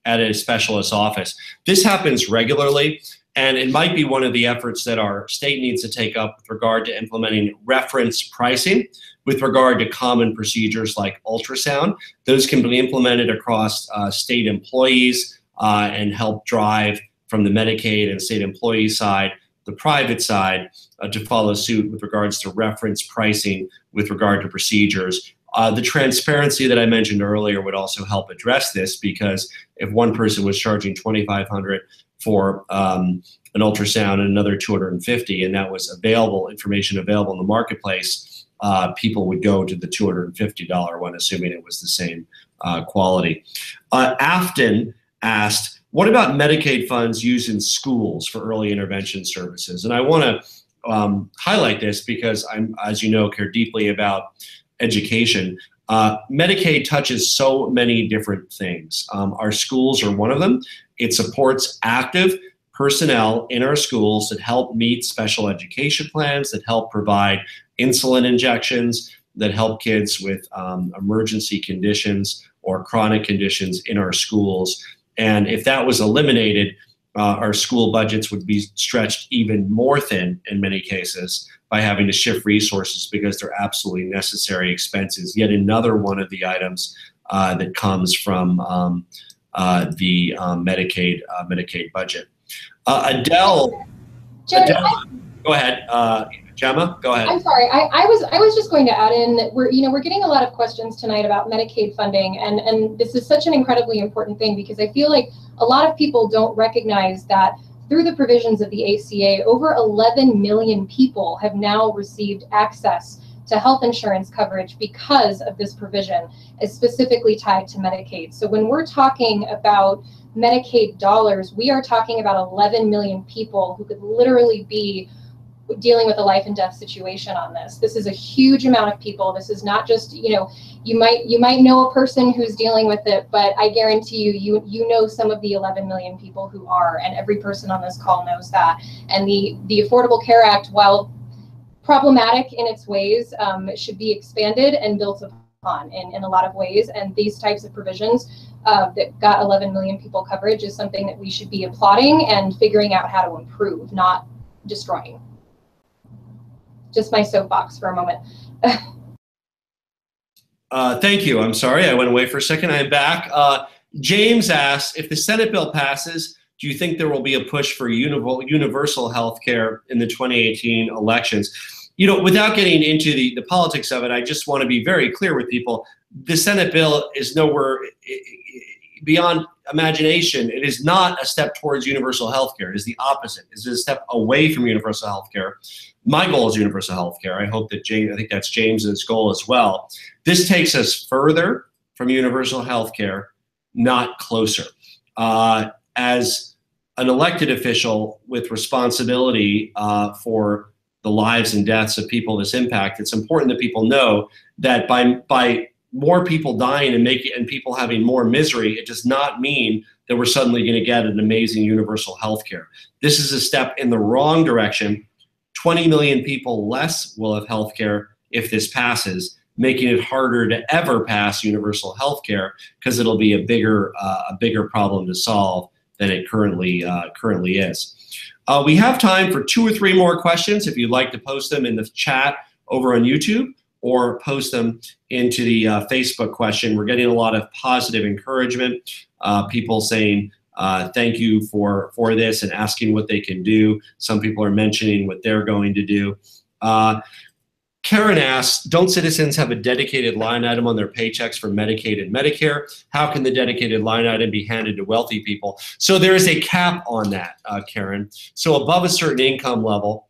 at a specialist's office. This happens regularly, and it might be one of the efforts that our state needs to take up with regard to implementing reference pricing with regard to common procedures like ultrasound. Those can be implemented across state employees and help drive from the Medicaid and state employee side, the private side, to follow suit with regards to reference pricing with regard to procedures. The transparency that I mentioned earlier would also help address this, because if one person was charging $2,500 for an ultrasound and another $250, and that was information available in the marketplace, people would go to the $250 one, assuming it was the same quality. Afton asked, what about Medicaid funds used in schools for early intervention services? And I want to highlight this because I'm, as you know, care deeply about education. Medicaid touches so many different things. Our schools are one of them. It supports active personnel in our schools that help meet special education plans, that help provide insulin injections, that help kids with emergency conditions or chronic conditions in our schools. And if that was eliminated, our school budgets would be stretched even more thin in many cases by having to shift resources because they're absolutely necessary expenses. Yet another one of the items that comes from the Medicaid budget. Adele, go ahead. Gemma, go ahead. I'm sorry. I was just going to add in that we're getting a lot of questions tonight about Medicaid funding, and this is such an incredibly important thing, because I feel like a lot of people don't recognize that through the provisions of the ACA, over 11 million people have now received access to health insurance coverage because of this provision, is specifically tied to Medicaid. So when we're talking about Medicaid dollars, we are talking about 11 million people who could literally be dealing with a life and death situation on this. This is a huge amount of people. This is not just, you might know a person who's dealing with it, but I guarantee you know some of the 11 million people who are, and every person on this call knows that. And the Affordable Care Act, while problematic in its ways, should be expanded and built upon in a lot of ways. And these types of provisions that got 11 million people coverage is something that we should be applauding and figuring out how to improve, not destroying. Just my soapbox for a moment. Thank you. I'm sorry, I went away for a second. I am back. James asks, if the Senate bill passes, do you think there will be a push for universal health care in the 2018 elections? Without getting into the politics of it, I just want to be very clear with people. The Senate bill is nowhere beyond imagination. It is not a step towards universal health care. It is the opposite. It is a step away from universal health care. My goal is universal health care. I hope that I think that's James's goal as well. This takes us further from universal health care, not closer. As an elected official with responsibility for the lives and deaths of people this impact, it's important that people know that by more people dying and people having more misery, it does not mean that we're suddenly going to get an amazing universal health care. This is a step in the wrong direction. 20 million people less will have health care if this passes, making it harder to ever pass universal health care because it'll be a bigger problem to solve than it currently is. We have time for 2 or 3 more questions if you'd like to post them in the chat over on YouTube or post them into the Facebook question. We're getting a lot of positive encouragement, people saying thank you for this and asking what they can do. Some people are mentioning what they're going to do. Karen asks, don't citizens have a dedicated line item on their paychecks for Medicaid and Medicare? How can the dedicated line item be handed to wealthy people? So there is a cap on that, Karen. So above a certain income level,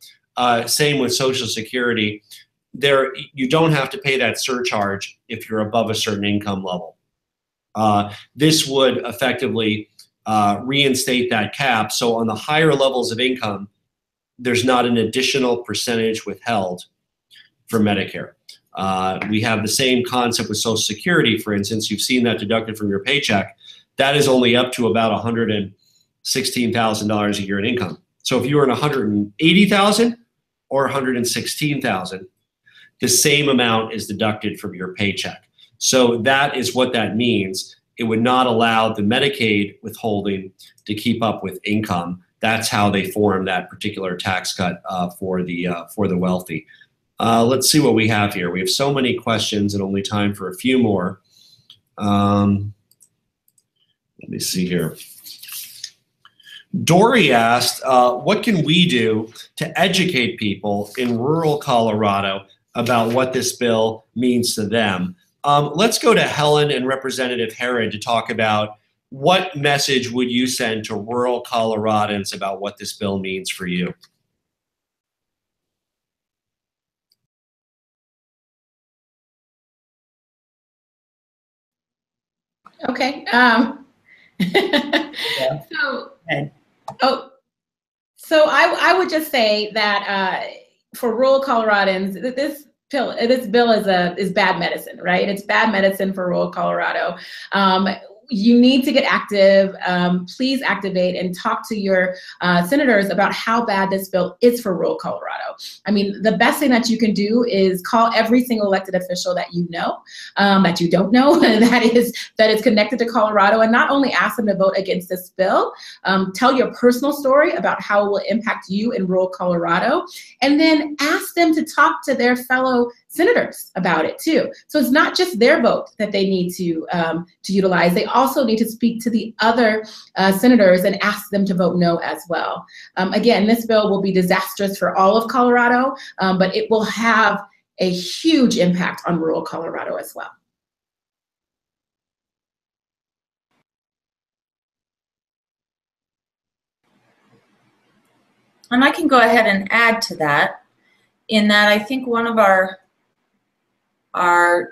same with Social Security, you don't have to pay that surcharge if you're above a certain income level. This would effectively reinstate that cap. So on the higher levels of income, there's not an additional percentage withheld for Medicare. We have the same concept with Social Security, for instance. You've seen that deducted from your paycheck. That is only up to about $116,000 a year in income. So if you earn $180,000 or $116,000, the same amount is deducted from your paycheck. So that is what that means. It would not allow the Medicaid withholding to keep up with income. That's how they form that particular tax cut for the wealthy. Let's see what we have here. We have so many questions and only time for a few more. Let me see here. Dory asked, what can we do to educate people in rural Colorado about what this bill means to them? Let's go to Helen and Representative Herod to talk about what message would you send to rural Coloradans about what this bill means for you? Okay. So I would just say that for rural Coloradans, this bill is bad medicine, right? It's bad medicine for rural Colorado. You need to get active. Please activate and talk to your senators about how bad this bill is for rural Colorado. I mean, the best thing that you can do is call every single elected official that you know, that you don't know, that is connected to Colorado, and not only ask them to vote against this bill, tell your personal story about how it will impact you in rural Colorado, and then ask them to talk to their fellow senators about it too. So it's not just their vote that they need to utilize. They also need to speak to the other senators and ask them to vote no as well. Again, this bill will be disastrous for all of Colorado, but it will have a huge impact on rural Colorado as well. And I can go ahead and add to that, in that I think one of our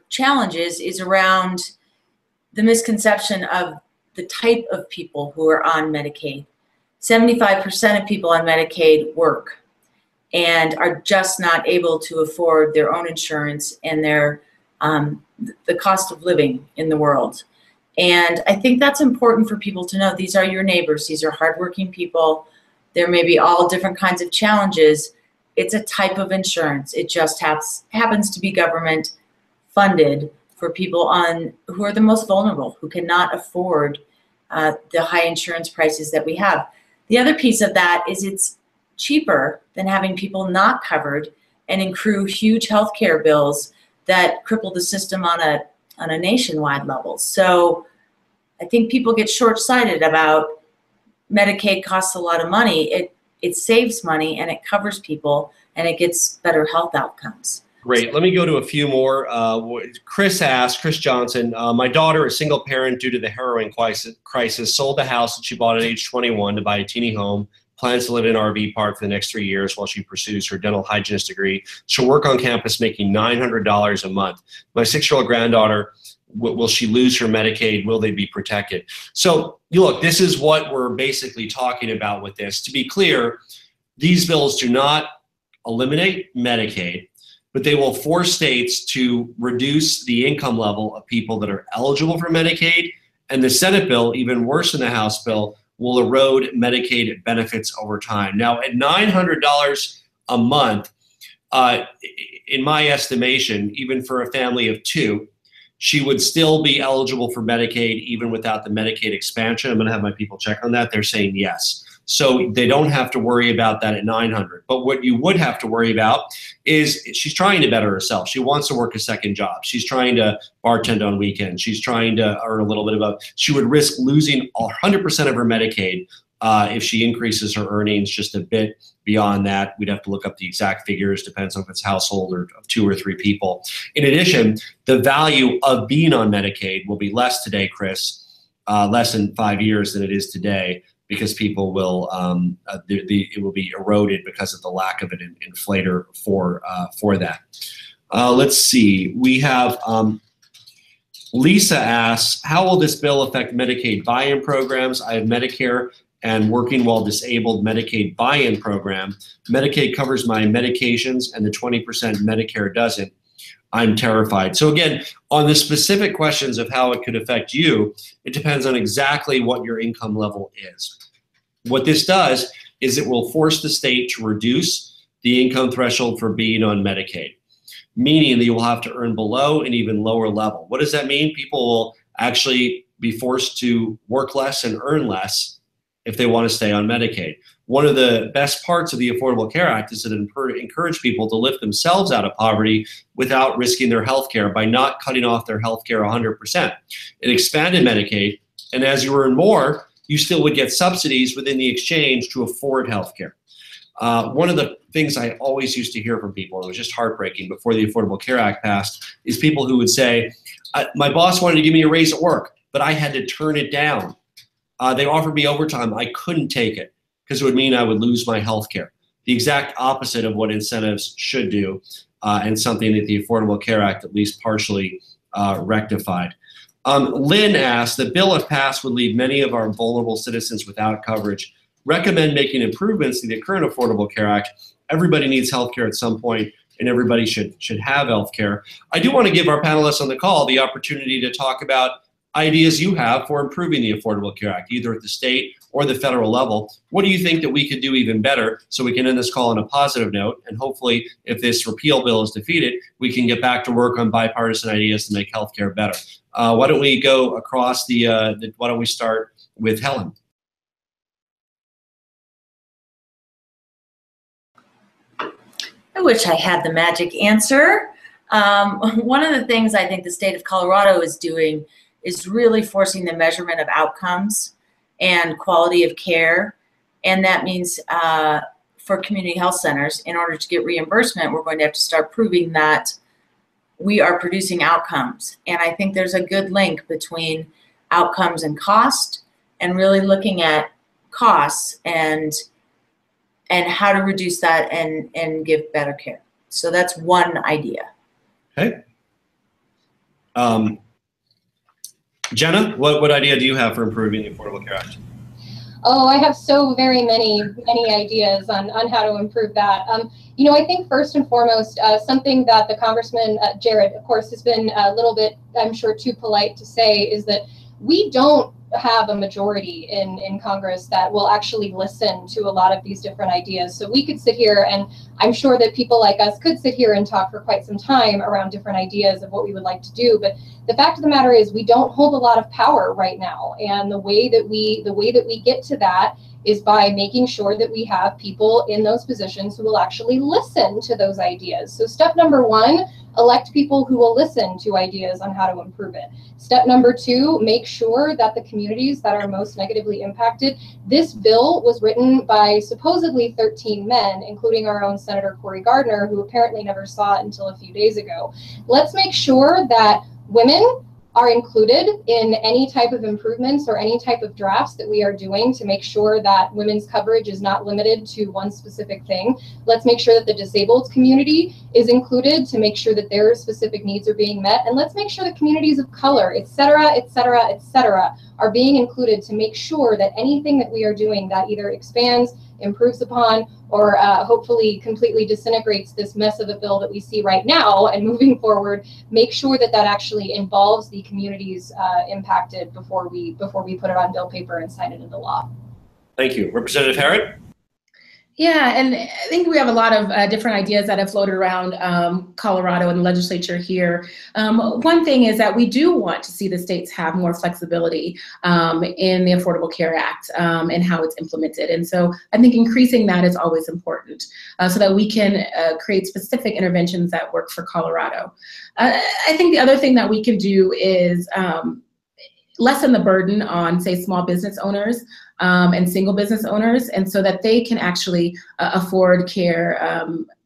challenges is around the misconception of the type of people who are on Medicaid. 75% of people on Medicaid work and are just not able to afford their own insurance and their the cost of living in the world. And I think that's important for people to know. These are your neighbors. These are hardworking people. There may be all different kinds of challenges. It's a type of insurance. It just happens to be government funded for people who are the most vulnerable, who cannot afford the high insurance prices that we have. The other piece of that is it's cheaper than having people not covered and accrue huge healthcare bills that cripple the system on a nationwide level. So I think people get short-sighted about Medicaid costs a lot of money. It saves money and it covers people and it gets better health outcomes. Great. Let me go to a few more. Chris Johnson, my daughter, a single parent due to the heroin crisis, sold the house that she bought at age 21 to buy a teeny home, plans to live in an RV park for the next 3 years while she pursues her dental hygienist degree. She'll work on campus making $900 a month. My 6-year-old granddaughter, will she lose her Medicaid? Will they be protected? So look, this is what we're basically talking about with this. To be clear, these bills do not eliminate Medicaid, but they will force states to reduce the income level of people that are eligible for Medicaid. And the Senate bill, even worse than the House bill, will erode Medicaid benefits over time. Now, at $900 a month, in my estimation, even for a family of 2, she would still be eligible for Medicaid even without the Medicaid expansion. I'm going to have my people check on that. They're saying yes. So they don't have to worry about that at $900. But what you would have to worry about is she's trying to better herself. She wants to work a second job. She's trying to bartend on weekends. She's trying to earn a little bit of she would risk losing 100% of her Medicaid if she increases her earnings just a bit beyond that. We'd have to look up the exact figures, depends on if it's household or of 2 or 3 people. In addition, the value of being on Medicaid will be less today, Chris, less in 5 years than it is today, because people will, it will be eroded because of the lack of an inflator for that. Let's see, we have Lisa asks, how will this bill affect Medicaid buy-in programs? I have Medicare and Working While Disabled Medicaid buy-in program. Medicaid covers my medications and the 20% Medicare doesn't. I'm terrified. So again, on the specific questions of how it could affect you, it depends on exactly what your income level is. What this does is it will force the state to reduce the income threshold for being on Medicaid, meaning that you will have to earn below an even lower level. What does that mean? People will actually be forced to work less and earn less if they want to stay on Medicaid. One of the best parts of the Affordable Care Act is that it encourage people to lift themselves out of poverty without risking their health care by not cutting off their health care 100%. It expanded Medicaid, and as you earn more, you still would get subsidies within the exchange to afford health care. One of the things I always used to hear from people, and it was just heartbreaking before the Affordable Care Act passed, is people who would say, my boss wanted to give me a raise at work, but I had to turn it down. They offered me overtime. I couldn't take it because it would mean I would lose my health care. The exact opposite of what incentives should do, and something that the Affordable Care Act at least partially rectified. Lynn asked, the bill if passed would leave many of our vulnerable citizens without coverage. Recommend making improvements to the current Affordable Care Act. Everybody needs health care at some point, and everybody should have health care. I do want to give our panelists on the call the opportunity to talk about ideas you have for improving the Affordable Care Act, either at the state or the federal level. What do you think that we could do even better so we can end this call on a positive note? And hopefully, if this repeal bill is defeated, we can get back to work on bipartisan ideas to make healthcare better. Why don't we go across why don't we start with Helen? I wish I had the magic answer. One of the things I think the state of Colorado is doing is really forcing the measurement of outcomes and quality of care. And that means for community health centers, in order to get reimbursement, we're going to have to start proving that we are producing outcomes. And I think there's a good link between outcomes and cost, and really looking at costs and how to reduce that and give better care. So that's one idea. Okay. Jenna, what idea do you have for improving the Affordable Care Act? Oh, I have so very many ideas on how to improve that. You know, I think first and foremost, something that the Congressman Jared, of course, has been a little bit, I'm sure, too polite to say is that we don't have a majority in Congress that will actually listen to a lot of these different ideas. So we could sit here, and I'm sure that people like us could sit here and talk for quite some time around different ideas of what we would like to do. But the fact of the matter is we don't hold a lot of power right now. And the way that we get to that is by making sure that we have people in those positions who will actually listen to those ideas. So step number one, elect people who will listen to ideas on how to improve it. Step number two, make sure that the communities that are most negatively impacted, this bill was written by supposedly 13 men, including our own Senator Cory Gardner, who apparently never saw it until a few days ago. Let's make sure that women are included in any type of improvements or any type of drafts that we are doing to make sure that women's coverage is not limited to one specific thing. Let's make sure that the disabled community is included to make sure that their specific needs are being met. And let's make sure that communities of color, et cetera, et cetera, et cetera, are being included to make sure that anything that we are doing that either expands, improves upon, or hopefully completely disintegrates this mess of a bill that we see right now and moving forward, make sure that that actually involves the communities impacted before we put it on bill paper and sign it into law. Thank you. Representative Herod? Yeah, and I think we have a lot of different ideas that have floated around Colorado and the legislature here. One thing is that we do want to see the states have more flexibility in the Affordable Care Act and how it's implemented. And so I think increasing that is always important so that we can create specific interventions that work for Colorado. I think the other thing that we can do is lessen the burden on, say, small business owners and single business owners, and so that they can actually afford care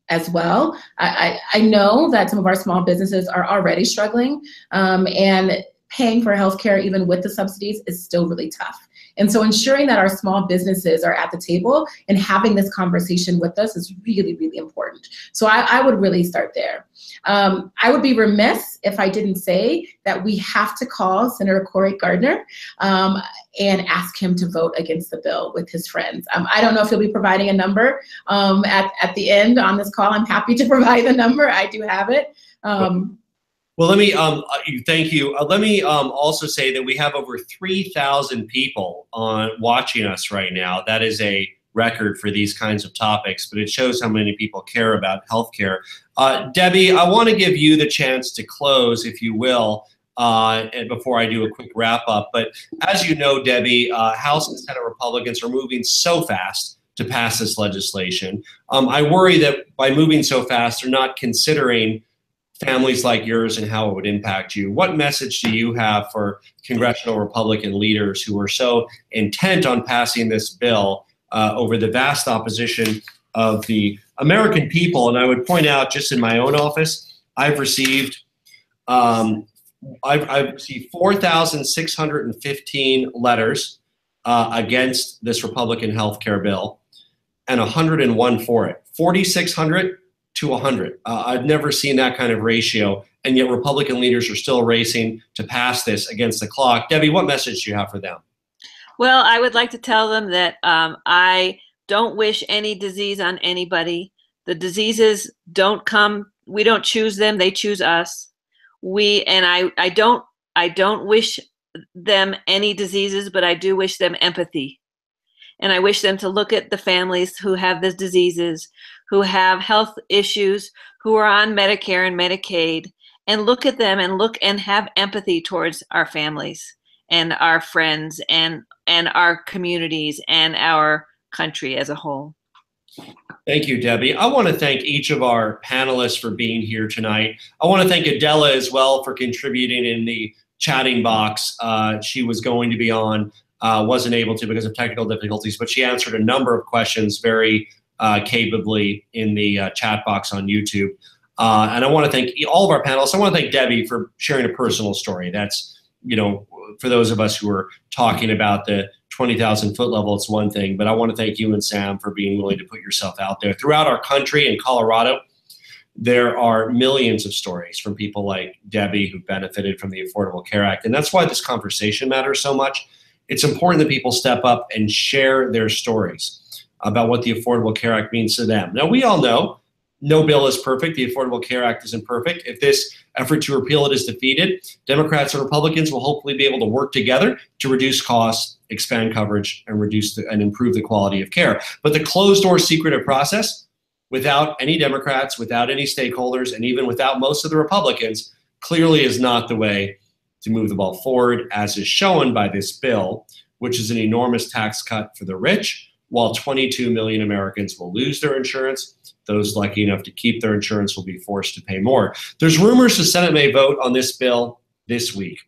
as well. I know that some of our small businesses are already struggling, and paying for healthcare even with the subsidies is still really tough. And so ensuring that our small businesses are at the table and having this conversation with us is really, really important. So I would really start there. I would be remiss if I didn't say that we have to call Senator Cory Gardner and ask him to vote against the bill with his friends. I don't know if he'll be providing a number at the end on this call. I'm happy to provide the number. I do have it. Well, let me thank you. Let me also say that we have over 3,000 people watching us right now. That is a record for these kinds of topics, but it shows how many people care about healthcare. Debbie, I want to give you the chance to close, if you will, and before I do a quick wrap up. But as you know, Debbie, House and Senate Republicans are moving so fast to pass this legislation. I worry that by moving so fast, they're not considering families like yours and how it would impact you. What message do you have for congressional Republican leaders who are so intent on passing this bill over the vast opposition of the American people? And I would point out, just in my own office, I've received 4,615 letters against this Republican health care bill and 101 for it. 4,600 to 100. I've never seen that kind of ratio, and yet Republican leaders are still racing to pass this against the clock. Debbie, what message do you have for them? Well, I would like to tell them that I don't wish any disease on anybody. The diseases don't come, we don't choose them, they choose us. I don't wish them any diseases, but I do wish them empathy. And I wish them to look at the families who have the diseases, who have health issues, who are on Medicare and Medicaid, and look at them and have empathy towards our families and our friends and our communities and our country as a whole. Thank you, Debbie. I want to thank each of our panelists for being here tonight. I want to thank Adela as well for contributing in the chatting box. She was going to be on, wasn't able to because of technical difficulties, but she answered a number of questions very capably in the chat box on YouTube. And I want to thank all of our panelists. I want to thank Debbie for sharing a personal story. That's, for those of us who are talking about the 20,000 foot level, it's one thing, but I want to thank you and Sam for being willing to put yourself out there. Throughout our country in Colorado, there are millions of stories from people like Debbie who benefited from the Affordable Care Act. And that's why this conversation matters so much. It's important that people step up and share their stories about what the Affordable Care Act means to them. Now, we all know no bill is perfect. The Affordable Care Act isn't perfect. If this effort to repeal it is defeated, Democrats and Republicans will hopefully be able to work together to reduce costs, expand coverage, and and improve the quality of care. But the closed-door secretive process, without any Democrats, without any stakeholders, and even without most of the Republicans, clearly is not the way to move the ball forward, as is shown by this bill, which is an enormous tax cut for the rich, while 22 million Americans will lose their insurance. Those lucky enough to keep their insurance will be forced to pay more. There's rumors the Senate may vote on this bill this week.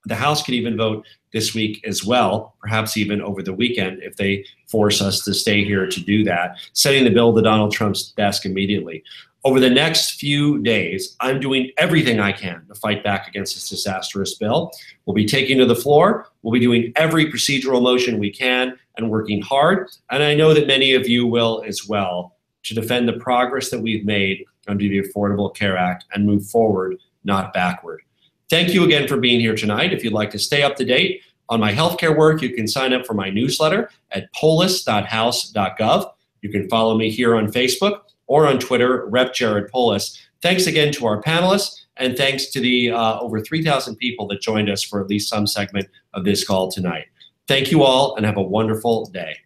The House could even vote this week as well, perhaps even over the weekend if they force us to stay here to do that, sending the bill to Donald Trump's desk immediately. Over the next few days, I'm doing everything I can to fight back against this disastrous bill. We'll be taking to the floor. We'll be doing every procedural motion we can and working hard. And I know that many of you will as well, to defend the progress that we've made under the Affordable Care Act and move forward, not backward. Thank you again for being here tonight. If you'd like to stay up to date on my healthcare work, you can sign up for my newsletter at polis.house.gov. You can follow me here on Facebook or on Twitter, Rep. Jared Polis. Thanks again to our panelists, and thanks to the over 3,000 people that joined us for at least some segment of this call tonight. Thank you all, and have a wonderful day.